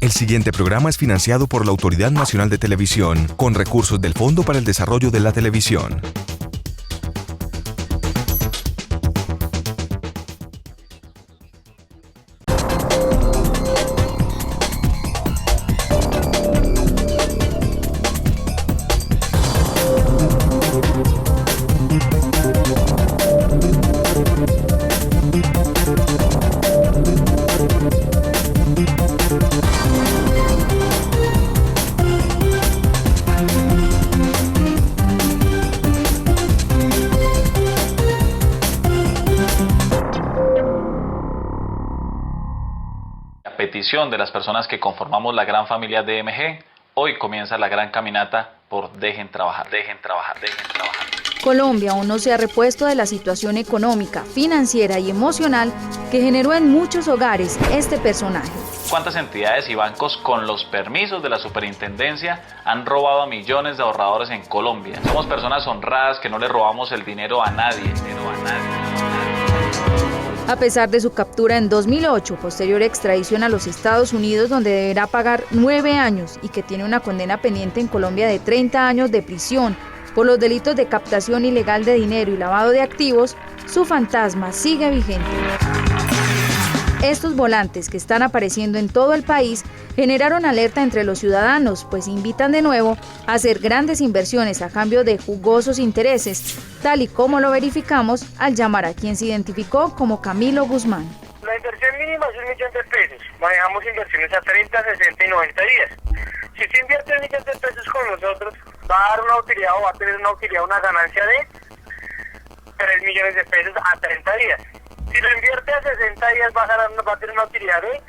El siguiente programa es financiado por la Autoridad Nacional de Televisión, con recursos del Fondo para el Desarrollo de la Televisión. De las personas que conformamos la gran familia DMG, hoy comienza la gran caminata por Dejen Trabajar, Dejen Trabajar, Dejen Trabajar. Colombia aún no se ha repuesto de la situación económica, financiera y emocional que generó en muchos hogares este personaje. ¿Cuántas entidades y bancos con los permisos de la superintendencia han robado a millones de ahorradores en Colombia? Somos personas honradas que no le robamos el dinero a nadie, A pesar de su captura en 2008, posterior extradición a los Estados Unidos, donde deberá pagar 9 años y que tiene una condena pendiente en Colombia de 30 años de prisión por los delitos de captación ilegal de dinero y lavado de activos, su fantasma sigue vigente. Estos volantes que están apareciendo en todo el país generaron alerta entre los ciudadanos, pues invitan de nuevo a hacer grandes inversiones a cambio de jugosos intereses, tal y como lo verificamos al llamar a quien se identificó como Camilo Guzmán. La inversión mínima es 1 millón de pesos. Manejamos inversiones a 30, 60 y 90 días. Si usted invierte 1 millón de pesos con nosotros, va a dar una utilidad o va a tener una ganancia de 3 millones de pesos a 30 días. Si lo invierte a 60 días va a tener una utilidad de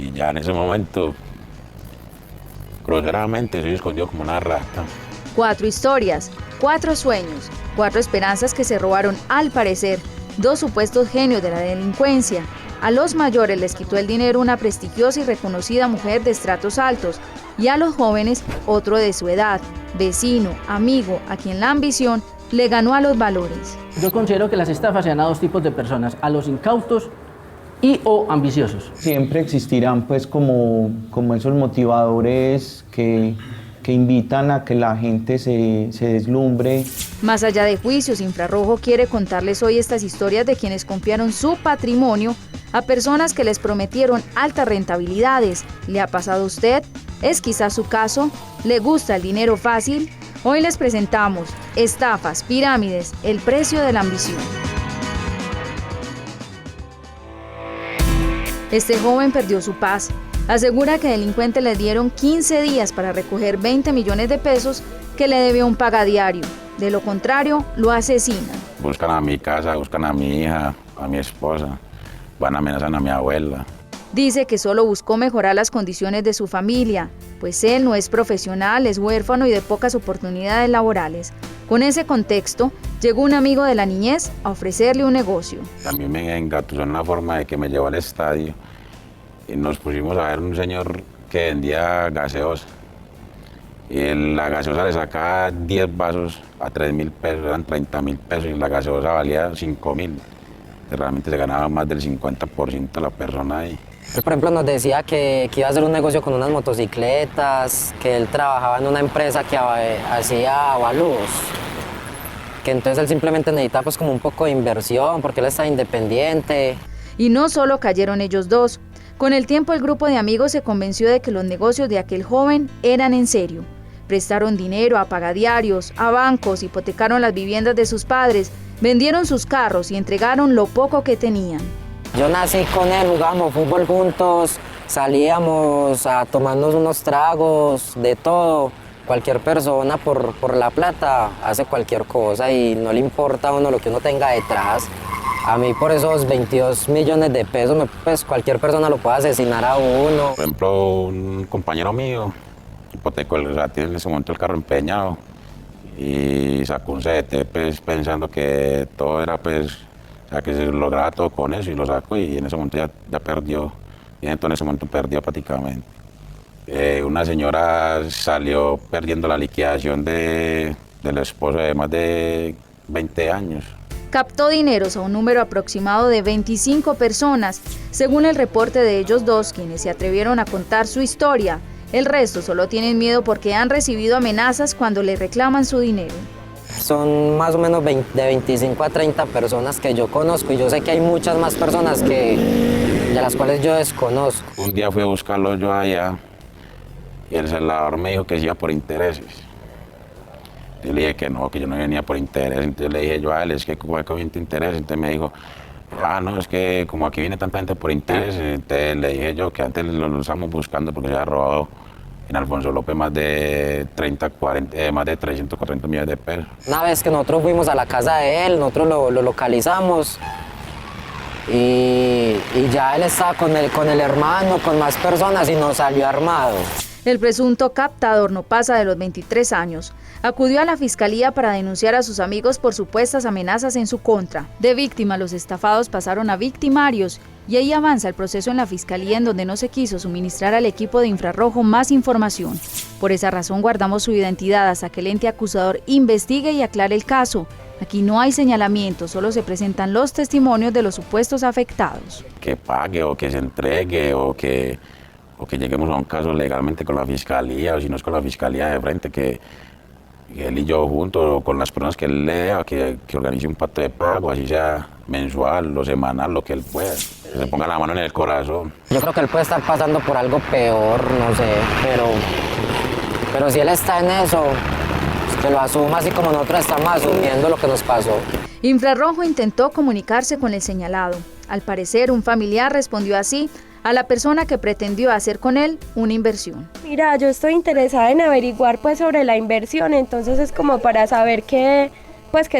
Y ya en ese momento, groseramente, se escondió como una rata. 4 historias, 4 sueños, 4 esperanzas que se robaron al parecer 2 supuestos genios de la delincuencia. A los mayores les quitó el dinero una prestigiosa y reconocida mujer de estratos altos, y a los jóvenes otro de su edad, vecino, amigo, a quien la ambición le ganó a los valores. Yo considero que las estafas se dan a 2 tipos de personas, a los incautos y o ambiciosos. Siempre existirán pues como esos motivadores que invitan a que la gente se deslumbre. Más allá de juicios, Infrarrojo quiere contarles hoy estas historias de quienes confiaron su patrimonio a personas que les prometieron altas rentabilidades. ¿Le ha pasado a usted? ¿Es quizás su caso? ¿Le gusta el dinero fácil? Hoy les presentamos estafas, pirámides, el precio de la ambición. Este joven perdió su paz. Asegura que delincuentes le dieron 15 días para recoger 20 millones de pesos que le debía un pagadiario. De lo contrario, lo asesinan. Buscan a mi casa, buscan a mi hija, a mi esposa, van a amenazar a mi abuela. Dice que solo buscó mejorar las condiciones de su familia, pues él no es profesional, es huérfano y de pocas oportunidades laborales. Con ese contexto, llegó un amigo de la niñez a ofrecerle un negocio. También me engatusó en la forma de que me llevó al estadio y nos pusimos a ver un señor que vendía gaseosa. Y la gaseosa le sacaba 10 vasos a 3.000 pesos, eran 30.000 pesos, y la gaseosa valía 5.000. Realmente se ganaba más del 50% la persona ahí. Él, por ejemplo, nos decía que iba a hacer un negocio con unas motocicletas, que él trabajaba en una empresa que hacía avalúos, que entonces él simplemente necesitaba pues como un poco de inversión porque él estaba independiente. Y no solo cayeron ellos dos. Con el tiempo el grupo de amigos se convenció de que los negocios de aquel joven eran en serio. Prestaron dinero a pagadiarios, a bancos, hipotecaron las viviendas de sus padres, vendieron sus carros y entregaron lo poco que tenían. Yo nací con él, jugábamos fútbol juntos, salíamos a tomarnos unos tragos, de todo. Cualquier persona por la plata hace cualquier cosa y no le importa a uno lo que uno tenga detrás. A mí por esos 22 millones de pesos, pues cualquier persona lo puede asesinar a uno. Por ejemplo, un compañero mío hipotecó, tiene en ese momento el carro empeñado y sacó un CDT pues, pensando que todo era pues, o sea, que se lograba todo con eso y lo sacó y en ese momento ya perdió, y entonces en ese momento perdió prácticamente. Una señora salió perdiendo la liquidación del esposo de más de 20 años. Captó dineros a un número aproximado de 25 personas, según el reporte de ellos dos, quienes se atrevieron a contar su historia. El resto solo tienen miedo porque han recibido amenazas cuando le reclaman su dinero. Son más o menos de 25 a 30 personas que yo conozco y yo sé que hay muchas más personas de las cuales yo desconozco. Un día fui a buscarlo yo allá y el celador me dijo que se iba por intereses. Yo le dije que no, que yo no venía por interés. Entonces le dije yo a él, es que ¿cómo es que viene interés? Entonces me dijo, no, es que como aquí viene tanta gente por interés. Entonces le dije yo que antes lo estamos buscando porque se ha robado en Alfonso López más de 340 millones de pesos. Una vez que nosotros fuimos a la casa de él, nosotros lo localizamos y ya él estaba con el hermano, con más personas y nos salió armado. El presunto captador no pasa de los 23 años. Acudió a la fiscalía para denunciar a sus amigos por supuestas amenazas en su contra. De víctima, los estafados pasaron a victimarios y ahí avanza el proceso en la fiscalía, en donde no se quiso suministrar al equipo de infrarrojo más información. Por esa razón guardamos su identidad hasta que el ente acusador investigue y aclare el caso. Aquí no hay señalamientos, solo se presentan los testimonios de los supuestos afectados. Que pague o que se entregue o que lleguemos a un caso legalmente con la fiscalía, o si no es con la fiscalía de frente, que él y yo juntos, o con las personas que él lea, que organice un pacto de pago, así sea mensual o semanal, lo que él pueda. Que se ponga la mano en el corazón. Yo creo que él puede estar pasando por algo peor, no sé, pero si él está en eso, que lo asuma así como nosotros estamos asumiendo lo que nos pasó. Infrarrojo intentó comunicarse con el señalado. Al parecer, un familiar respondió así a la persona que pretendió hacer con él una inversión. Mira, yo estoy interesada en averiguar pues sobre la inversión, entonces es como para saber qué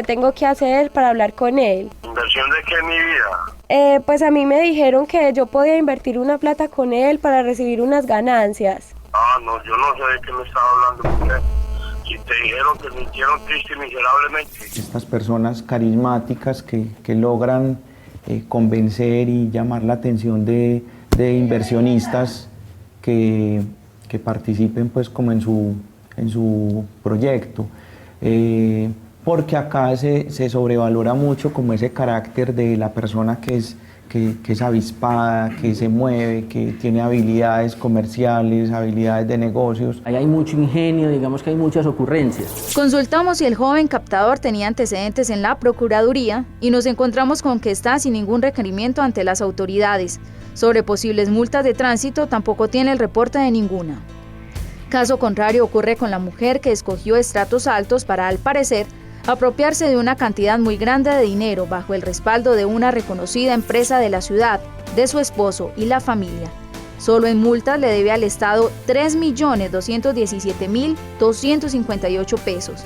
tengo que hacer para hablar con él. ¿Inversión de qué en mi vida? Pues a mí me dijeron que yo podía invertir una plata con él para recibir unas ganancias. No, yo no sé de qué me estaba hablando, porque si te dijeron que me hicieron triste miserablemente. Estas personas carismáticas que logran convencer y llamar la atención de inversionistas que participen pues como en su proyecto, porque acá se sobrevalora mucho como ese carácter de la persona que es avispada, que se mueve, que tiene habilidades comerciales, habilidades de negocios. Ahí hay mucho ingenio, digamos que hay muchas ocurrencias. Consultamos si el joven captador tenía antecedentes en la Procuraduría y nos encontramos con que está sin ningún requerimiento ante las autoridades. Sobre posibles multas de tránsito tampoco tiene el reporte de ninguna. Caso contrario ocurre con la mujer que escogió estratos altos para, al parecer, apropiarse de una cantidad muy grande de dinero bajo el respaldo de una reconocida empresa de la ciudad, de su esposo y la familia. Solo en multas le debe al Estado 3.217.258 pesos.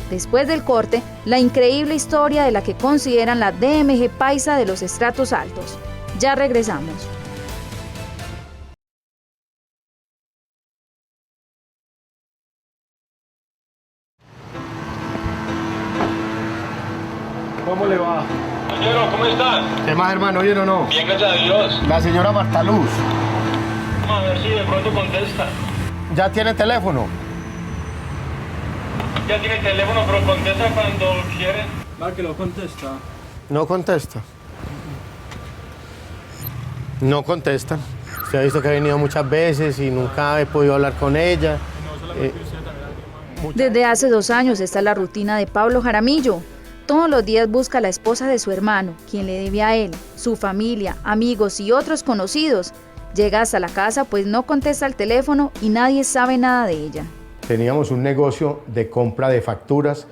Después del corte, la increíble historia de la que consideran la DMG paisa de los estratos altos. Ya regresamos. ¿Cómo le va? Señor, ¿cómo está? ¿Qué más, hermano? ¿Bien o no? Bien, gracias a Dios. La señora Marta Luz. Vamos a ver si de pronto contesta. ¿Ya tiene teléfono? Ya tiene teléfono, pero contesta cuando quiere. Va, que lo contesta. No contesta. No contesta. Usted ha visto que ha venido muchas veces y nunca he podido hablar con ella. Desde hace 2 años está la rutina de Pablo Jaramillo. Todos los días busca a la esposa de su hermano, quien le debe a él, su familia, amigos y otros conocidos. Llega hasta la casa pues no contesta el teléfono y nadie sabe nada de ella. Teníamos un negocio de compra de facturas,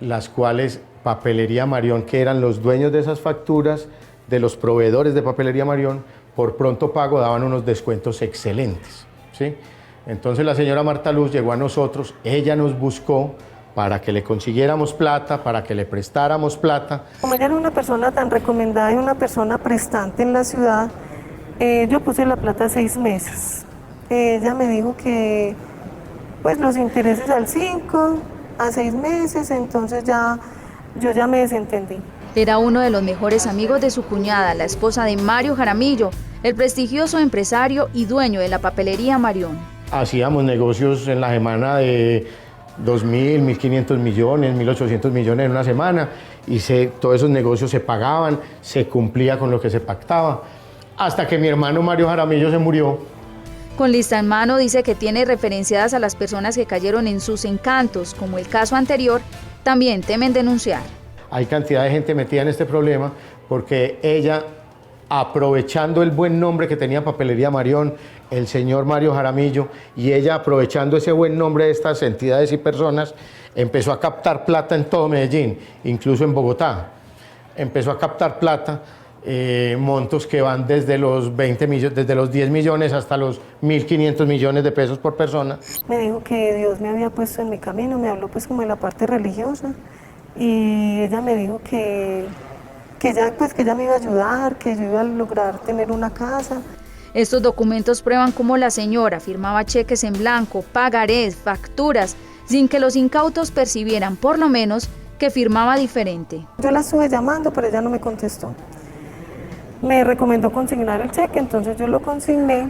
las cuales Papelería Marión, que eran los dueños de esas facturas, de los proveedores de Papelería Marión, por pronto pago daban unos descuentos excelentes, ¿sí? Entonces la señora Marta Luz llegó a nosotros, ella nos buscó para que le consiguiéramos plata, para que le prestáramos plata. Como ella era una persona tan recomendada y una persona prestante en la ciudad, yo puse la plata 6 meses. Ella me dijo que pues los intereses al 5, a 6 meses, entonces yo ya me desentendí. Era uno de los mejores amigos de su cuñada, la esposa de Mario Jaramillo, el prestigioso empresario y dueño de la Papelería Marión. Hacíamos negocios en la semana de 2.000, 1.500 millones, 1.800 millones en una semana y todos esos negocios se pagaban, se cumplía con lo que se pactaba, hasta que mi hermano Mario Jaramillo se murió. Con lista en mano dice que tiene referenciadas a las personas que cayeron en sus encantos, como el caso anterior, también temen denunciar. Hay cantidad de gente metida en este problema porque ella, aprovechando el buen nombre que tenía Papelería Marión, el señor Mario Jaramillo, y ella aprovechando ese buen nombre de estas entidades y personas, empezó a captar plata en todo Medellín, incluso en Bogotá. Empezó a captar plata, montos que van desde los 10 millones hasta los 1.500 millones de pesos por persona. Me dijo que Dios me había puesto en mi camino, me habló pues como de la parte religiosa, y ella me dijo que ella me iba a ayudar, que yo iba a lograr tener una casa. Estos documentos prueban cómo la señora firmaba cheques en blanco, pagarés, facturas, sin que los incautos percibieran por lo menos que firmaba diferente. Yo la estuve llamando, pero ella no me contestó. Me recomendó consignar el cheque, entonces yo lo consigné,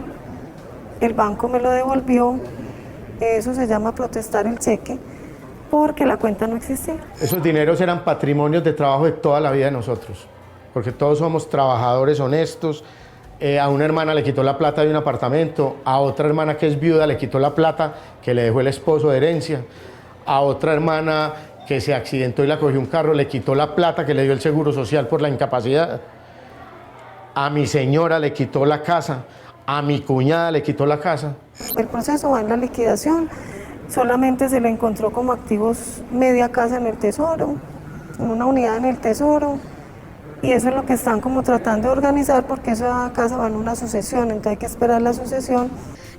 el banco me lo devolvió, eso se llama protestar el cheque, porque la cuenta no existía. Esos dineros eran patrimonios de trabajo de toda la vida de nosotros, porque todos somos trabajadores honestos. A una hermana le quitó la plata de un apartamento, a otra hermana que es viuda le quitó la plata que le dejó el esposo de herencia, a otra hermana que se accidentó y la cogió un carro le quitó la plata que le dio el seguro social por la incapacidad, a mi señora le quitó la casa, a mi cuñada le quitó la casa. El proceso va en la liquidación. Solamente se le encontró como activos media casa en el Tesoro, una unidad en el Tesoro, y eso es lo que están como tratando de organizar porque esa casa va en una sucesión, entonces hay que esperar la sucesión.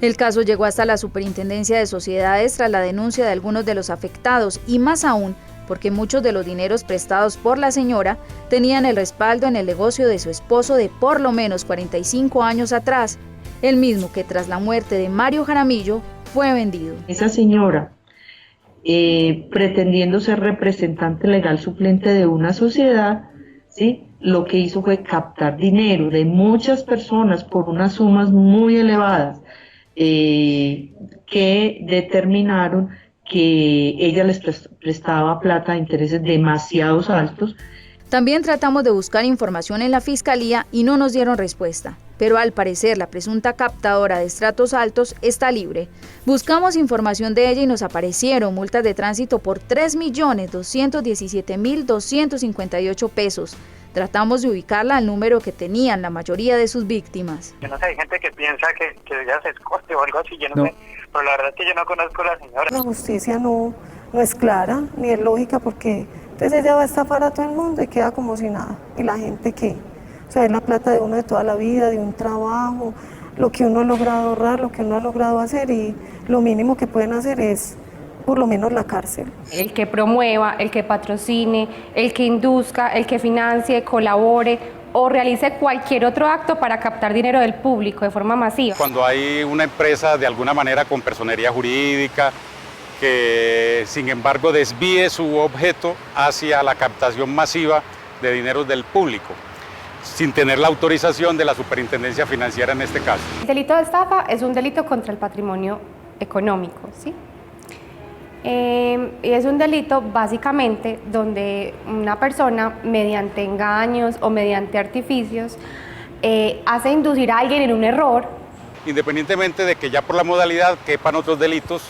El caso llegó hasta la Superintendencia de Sociedades tras la denuncia de algunos de los afectados y más aún porque muchos de los dineros prestados por la señora tenían el respaldo en el negocio de su esposo de por lo menos 45 años atrás, el mismo que tras la muerte de Mario Jaramillo fue vendido. Esa señora, pretendiendo ser representante legal suplente de una sociedad, ¿sí?, lo que hizo fue captar dinero de muchas personas por unas sumas muy elevadas que determinaron que ella les prestaba plata a intereses demasiado altos. También tratamos de buscar información en la Fiscalía y no nos dieron respuesta, pero al parecer la presunta captadora de estratos altos está libre. Buscamos información de ella y nos aparecieron multas de tránsito por 3.217.258 pesos. Tratamos de ubicarla al número que tenían la mayoría de sus víctimas. Yo no sé, hay gente que piensa que ella se esconde o algo así, yo no sé, pero la verdad es que yo no conozco a la señora. La justicia no es clara ni es lógica porque entonces ella va a estafar a todo el mundo y queda como si nada. ¿Y la gente qué? O sea, es la plata de uno de toda la vida, de un trabajo, lo que uno ha logrado ahorrar, lo que uno ha logrado hacer y lo mínimo que pueden hacer es por lo menos la cárcel. El que promueva, el que patrocine, el que induzca, el que financie, colabore o realice cualquier otro acto para captar dinero del público de forma masiva. Cuando hay una empresa de alguna manera con personería jurídica que sin embargo desvíe su objeto hacia la captación masiva de dineros del público, sin tener la autorización de la Superintendencia Financiera en este caso. El delito de estafa es un delito contra el patrimonio económico, ¿sí? Es un delito básicamente donde una persona mediante engaños o mediante artificios hace inducir a alguien en un error. Independientemente de que ya por la modalidad quepan otros delitos,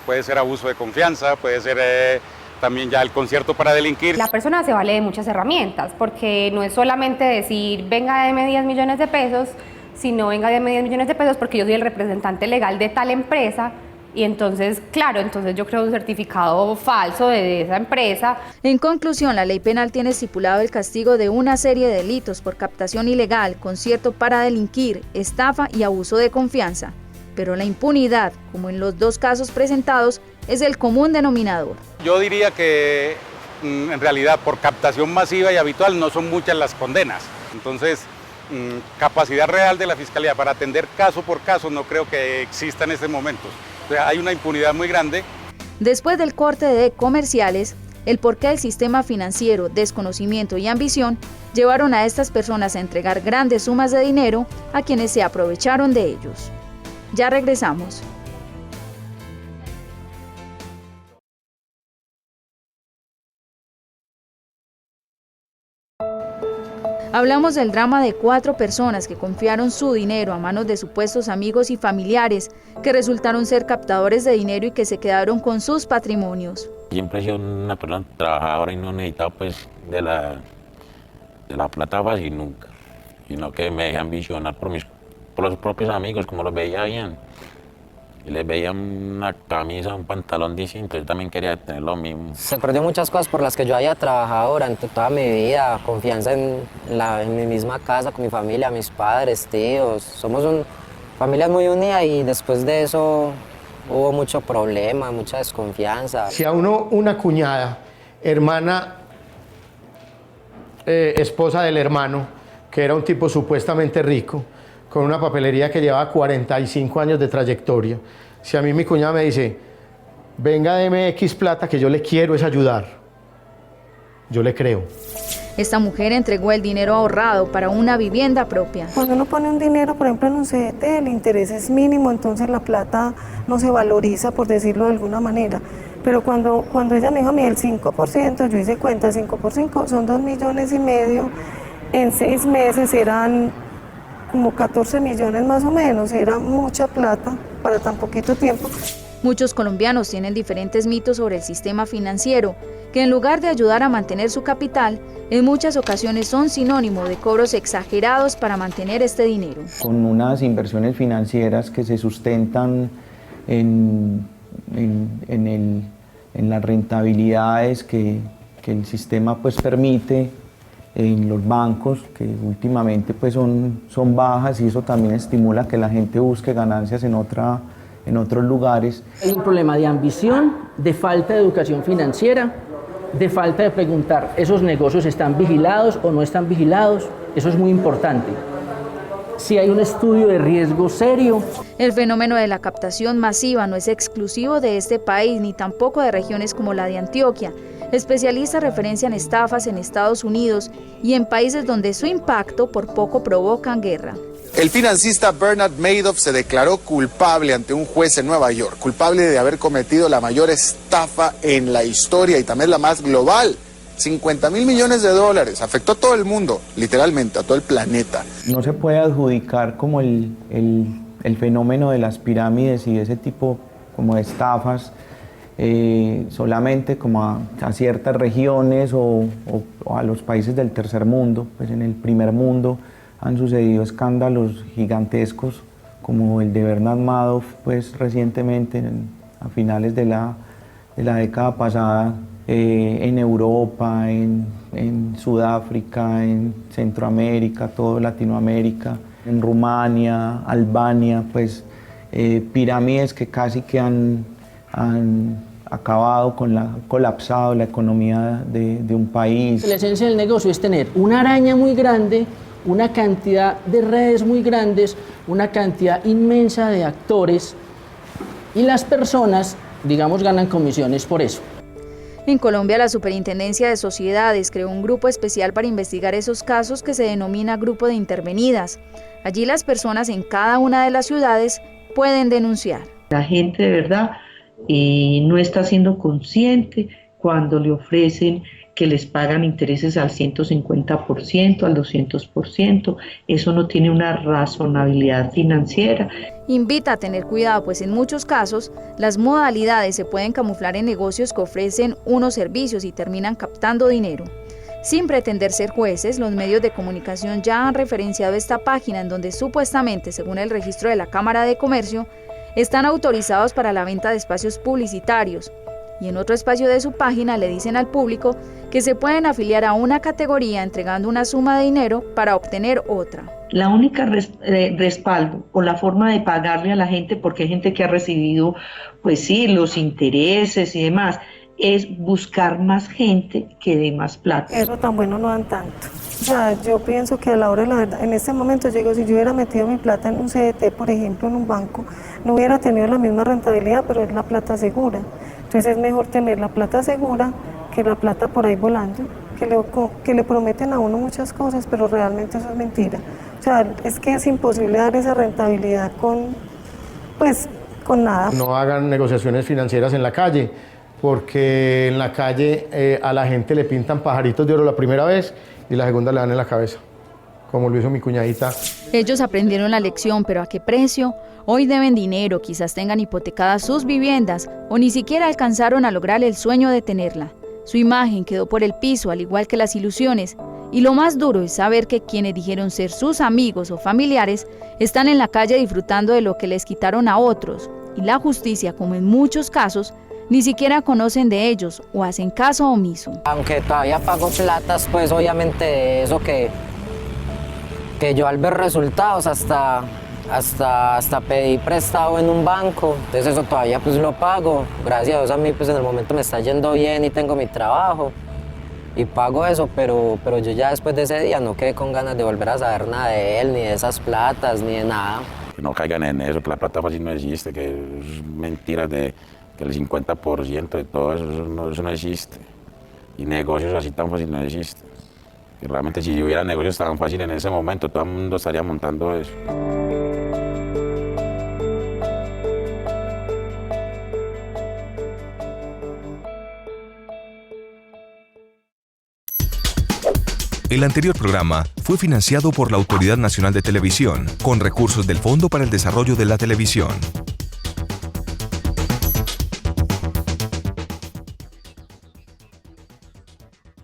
puede ser abuso de confianza, puede ser también ya el concierto para delinquir. La persona se vale de muchas herramientas, porque no es solamente decir venga deme 10 millones de pesos, sino venga deme 10 millones de pesos porque yo soy el representante legal de tal empresa. Y entonces, claro, entonces yo creo un certificado falso de esa empresa. En conclusión, la ley penal tiene estipulado el castigo de una serie de delitos por captación ilegal, concierto para delinquir, estafa y abuso de confianza. Pero la impunidad, como en los dos casos presentados, es el común denominador. Yo diría que en realidad por captación masiva y habitual no son muchas las condenas. Entonces, capacidad real de la Fiscalía para atender caso por caso no creo que exista en este momento. O sea, hay una impunidad muy grande. Después del corte de comerciales, el porqué del sistema financiero, desconocimiento y ambición llevaron a estas personas a entregar grandes sumas de dinero a quienes se aprovecharon de ellos. Ya regresamos. Hablamos del drama de 4 personas que confiaron su dinero a manos de supuestos amigos y familiares que resultaron ser captadores de dinero y que se quedaron con sus patrimonios. Siempre he sido una persona trabajadora y no he necesitado pues de la plata fácil nunca, sino que me dejé ambicionar por los propios amigos, como los veía bien. Y les veía una camisa, un pantalón distinto, yo también quería tener lo mismo. Se perdió muchas cosas por las que yo había trabajado durante toda mi vida, confianza en mi misma casa, con mi familia, mis padres, tíos. Somos una familia muy unida y después de eso hubo mucho problema, mucha desconfianza. Si a uno una cuñada, hermana, esposa del hermano, que era un tipo supuestamente rico, con una papelería que llevaba 45 años de trayectoria. Si a mí mi cuñada me dice, venga deme X plata que yo le quiero es ayudar, yo le creo. Esta mujer entregó el dinero ahorrado para una vivienda propia. Cuando uno pone un dinero, por ejemplo, en un CDT, el interés es mínimo, entonces la plata no se valoriza, por decirlo de alguna manera. Pero cuando ella me dijo a mí el 5%, yo hice cuenta, 5 por 5 son 2,5 millones, en 6 meses eran como 14 millones más o menos, era mucha plata para tan poquito tiempo. Muchos colombianos tienen diferentes mitos sobre el sistema financiero, que en lugar de ayudar a mantener su capital, en muchas ocasiones son sinónimo de cobros exagerados para mantener este dinero. Con unas inversiones financieras que se sustentan en las rentabilidades que el sistema pues permite, en los bancos, que últimamente pues son bajas, y eso también estimula que la gente busque ganancias en otros lugares. Hay un problema de ambición, de falta de educación financiera, de falta de preguntar, ¿esos negocios están vigilados o no están vigilados? Eso es muy importante. Si hay un estudio de riesgo serio. El fenómeno de la captación masiva no es exclusivo de este país, ni tampoco de regiones como la de Antioquia. Especialistas referencian estafas en Estados Unidos y en países donde su impacto por poco provocan guerra. El financista Bernard Madoff se declaró culpable ante un juez en Nueva York, culpable de haber cometido la mayor estafa en la historia y también la más global. 50.000 millones de dólares, afectó a todo el mundo, literalmente a todo el planeta. No se puede adjudicar como el fenómeno de las pirámides y de ese tipo como de estafas solamente como a ciertas regiones o a los países del tercer mundo. Pues en el primer mundo han sucedido escándalos gigantescos como el de Bernard Madoff pues recientemente a finales de la década pasada, en Europa, en Sudáfrica, en Centroamérica, todo Latinoamérica, en Rumania, Albania, pues pirámides que casi que han acabado colapsado la economía de un país. La esencia del negocio es tener una araña muy grande, una cantidad de redes muy grandes, una cantidad inmensa de actores, y las personas, digamos, ganan comisiones por eso. En Colombia, la Superintendencia de Sociedades creó un grupo especial para investigar esos casos que se denomina Grupo de Intervenidas. Allí las personas en cada una de las ciudades pueden denunciar. La gente de verdad no está siendo consciente cuando le ofrecen que les pagan intereses al 150%, al 200%, eso no tiene una razonabilidad financiera. Invita a tener cuidado, pues en muchos casos las modalidades se pueden camuflar en negocios que ofrecen unos servicios y terminan captando dinero. Sin pretender ser jueces, los medios de comunicación ya han referenciado esta página en donde supuestamente, según el registro de la Cámara de Comercio, están autorizados para la venta de espacios publicitarios. Y en otro espacio de su página le dicen al público que se pueden afiliar a una categoría entregando una suma de dinero para obtener otra. La única respaldo o la forma de pagarle a la gente, porque hay gente que ha recibido, pues sí, los intereses y demás, es buscar más gente que dé más plata. Eso tan bueno no dan tanto. O sea, yo pienso que a la hora de la verdad, en este momento yo digo, si yo hubiera metido mi plata en un CDT, por ejemplo, en un banco, no hubiera tenido la misma rentabilidad, pero es la plata segura. Entonces es mejor tener la plata segura que la plata por ahí volando, que le prometen a uno muchas cosas, pero realmente eso es mentira. O sea, es que es imposible dar esa rentabilidad con nada. No hagan negociaciones financieras en la calle, porque en la calle a la gente le pintan pajaritos de oro la primera vez y la segunda le dan en la cabeza, como lo hizo mi cuñadita. Ellos aprendieron la lección, pero ¿a qué precio? Hoy deben dinero, quizás tengan hipotecadas sus viviendas o ni siquiera alcanzaron a lograr el sueño de tenerla. Su imagen quedó por el piso, al igual que las ilusiones. Y lo más duro es saber que quienes dijeron ser sus amigos o familiares están en la calle disfrutando de lo que les quitaron a otros. Y la justicia, como en muchos casos, ni siquiera conocen de ellos o hacen caso omiso. Aunque todavía pago platas, pues obviamente de eso que yo al ver resultados hasta pedí prestado en un banco, entonces eso todavía pues lo pago. Gracias a Dios a mí pues en el momento me está yendo bien y tengo mi trabajo y pago eso, pero yo ya después de ese día no quedé con ganas de volver a saber nada de él, ni de esas platas, ni de nada. Que no caigan en eso, que la plata fácil no existe, que es mentira de que el 50% de todo eso no existe. Y negocios así tan fácil no existen. Y realmente si hubiera negocios tan fácil en ese momento, todo el mundo estaría montando eso. El anterior programa fue financiado por la Autoridad Nacional de Televisión, con recursos del Fondo para el Desarrollo de la Televisión.